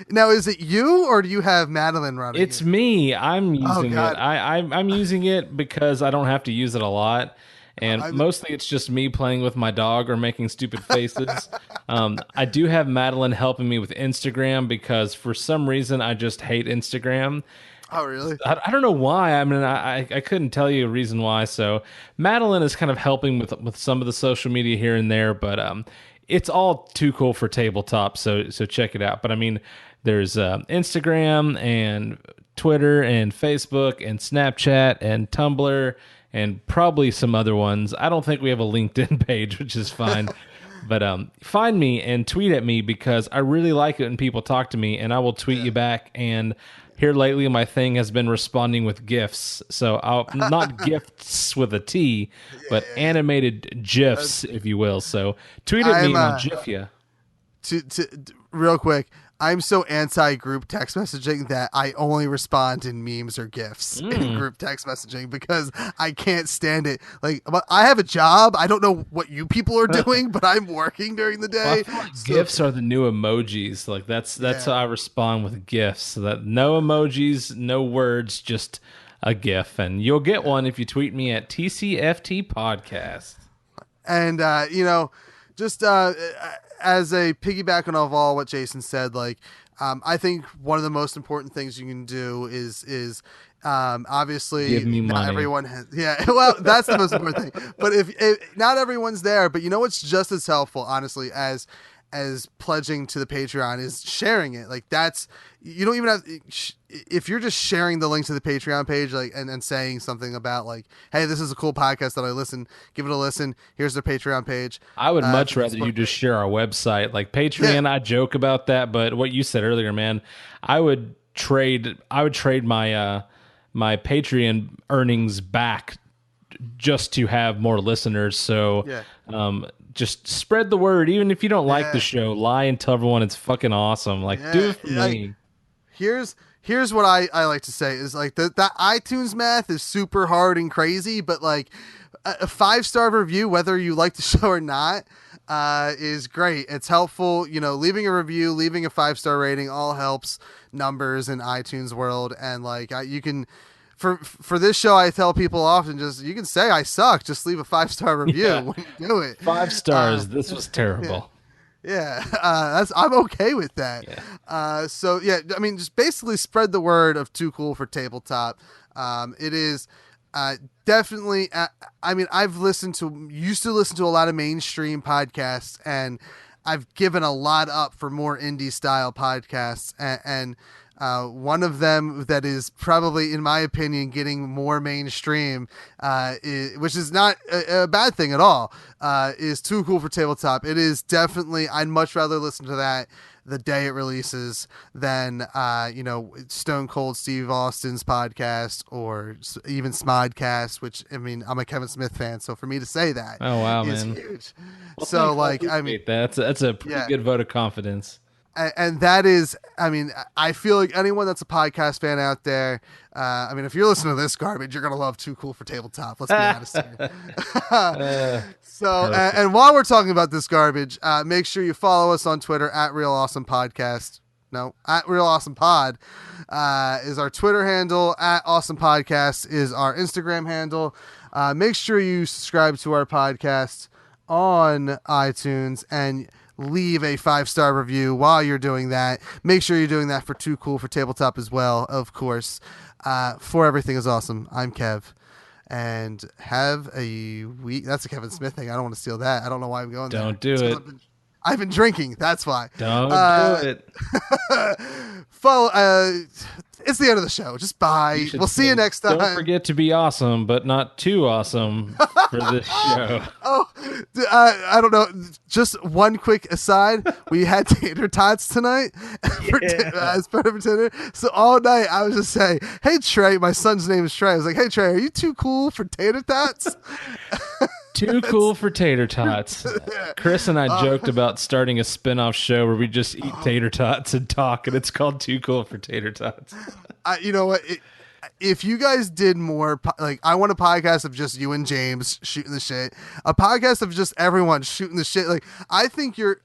Now, is it you or do you have Madeline running? It's me. I'm using it. I'm using it because I don't have to use it a lot. And mostly it's just me playing with my dog or making stupid faces. I do have Madeline helping me with Instagram because for some reason I just hate Instagram. Oh, really? I don't know why. I mean, I couldn't tell you a reason why. So Madeline is kind of helping with some of the social media here and there, but it's all Too Cool for Tabletop. So check it out. But I mean, there's Instagram and Twitter and Facebook and Snapchat and Tumblr and probably some other ones. I don't think we have a LinkedIn page, which is fine. But find me and tweet at me because I really like it when people talk to me, and I will tweet you back. And here lately, my thing has been responding with GIFs. So not gifts with a T, but animated GIFs, if you will. So tweet at me and I'll GIF you. Real quick, I'm so anti-group text messaging that I only respond in memes or GIFs in group text messaging because I can't stand it. Like, I have a job. I don't know what you people are doing, but I'm working during the day. Well, GIFs are the new emojis. Like that's how I respond with GIFs. So that no emojis, no words, just a GIF, and you'll get one if you tweet me at TCFT podcast. And just as a piggyback on all what Jason said, like I think one of the most important things you can do is obviously give me money. Not everyone has, well, that's the most important thing. But if not everyone's there, but what's just as helpful, honestly, as pledging to the Patreon is sharing it. Like that's, you don't even have, if you're just sharing the link to the Patreon page, like, and saying something about like, hey, this is a cool podcast that I listen, give it a listen. Here's their Patreon page. I would much rather you just share our website. Like Patreon, I joke about that, but what you said earlier, man, I would trade my, my Patreon earnings back just to have more listeners. So, just spread the word. Even if you don't like the show, lie and tell everyone it's fucking awesome. Like, do it for me. Here's what I like to say is like that iTunes math is super hard and crazy, but like a 5-star review, whether you like the show or not, is great. It's helpful. Leaving a review, leaving a 5-star rating all helps numbers in iTunes world. And like you can for this show, I tell people often, just you can say I suck, just leave a 5-star review Yeah. when you do it. 5 stars. This was terrible. Yeah, I'm okay with that. Yeah. So yeah, I mean, just basically spread the word of Too Cool for Tabletop. It is definitely. I mean, used to listen to a lot of mainstream podcasts, and I've given a lot up for more indie style podcasts, and one of them that is probably, in my opinion, getting more mainstream, which is not a bad thing at all, is Too Cool for Tabletop. It is definitely, I'd much rather listen to that the day it releases than, Stone Cold Steve Austin's podcast or even Smodcast, which, I mean, I'm a Kevin Smith fan, so for me to say that is huge. Well, so, thanks. I mean, that's a pretty good vote of confidence. And that is, I mean, I feel like anyone that's a podcast fan out there, I mean, if you're listening to this garbage, you're going to love Too Cool for Tabletop. Let's be honest here. And while we're talking about this garbage, make sure you follow us on Twitter at Real Awesome Podcast. No, at Real Awesome Pod is our Twitter handle. At Awesome Podcast is our Instagram handle. Make sure you subscribe to our podcast on iTunes and leave a 5-star review while you're doing that. Make sure you're doing that for Too Cool for Tabletop as well, of course. For Everything is Awesome, I'm Kev. And have a week. That's a Kevin Smith thing. I don't want to steal that. I don't know why I'm going there. Don't do it. I've been drinking. That's why. Don't do it. Follow. It's the end of the show. Just bye. We'll see you next time. Don't forget to be awesome, but not too awesome for this show. I don't know. Just one quick aside. We had tater tots tonight as part of dinner. So all night I was just saying, "Hey Trey," my son's name is Trey. I was like, "Hey Trey, are you too cool for tater tots?" Too cool for tater tots. Chris and I joked about starting a spin-off show where we just eat tater tots and talk, and it's called Too Cool for Tater Tots. You know what? If you guys did more, I want a podcast of just you and James shooting the shit. A podcast of just everyone shooting the shit. I think you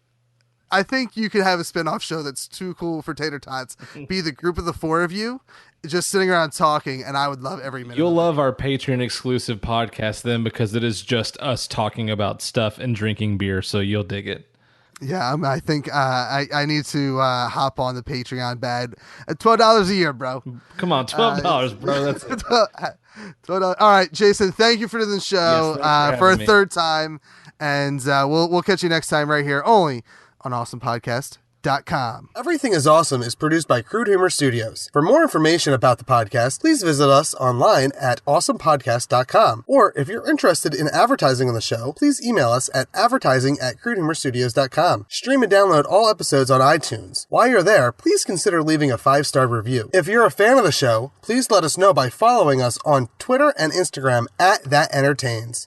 could have a spin-off show that's Too Cool for Tater Tots. Be the group of the 4 of you just sitting around talking, and I would love every minute. You'll love our Patreon exclusive podcast then, because it is just us talking about stuff and drinking beer, so you'll dig it. Yeah, I think I need to hop on the Patreon bad at $12 a year, bro. Come on, $12, bro. That's it. $12. All right, Jason, thank you for doing the show for a third time, and we'll catch you next time right here, only on AwesomePodcast.com. Everything is Awesome is produced by Crude Humor Studios. For more information about the podcast, please visit us online at awesomepodcast.com. Or if you're interested in advertising on the show, please email us at advertising@crudehumorstudios.com. Stream and download all episodes on iTunes. While you're there, please consider leaving a 5-star review. If you're a fan of the show, please let us know by following us on Twitter and Instagram at ThatEntertains.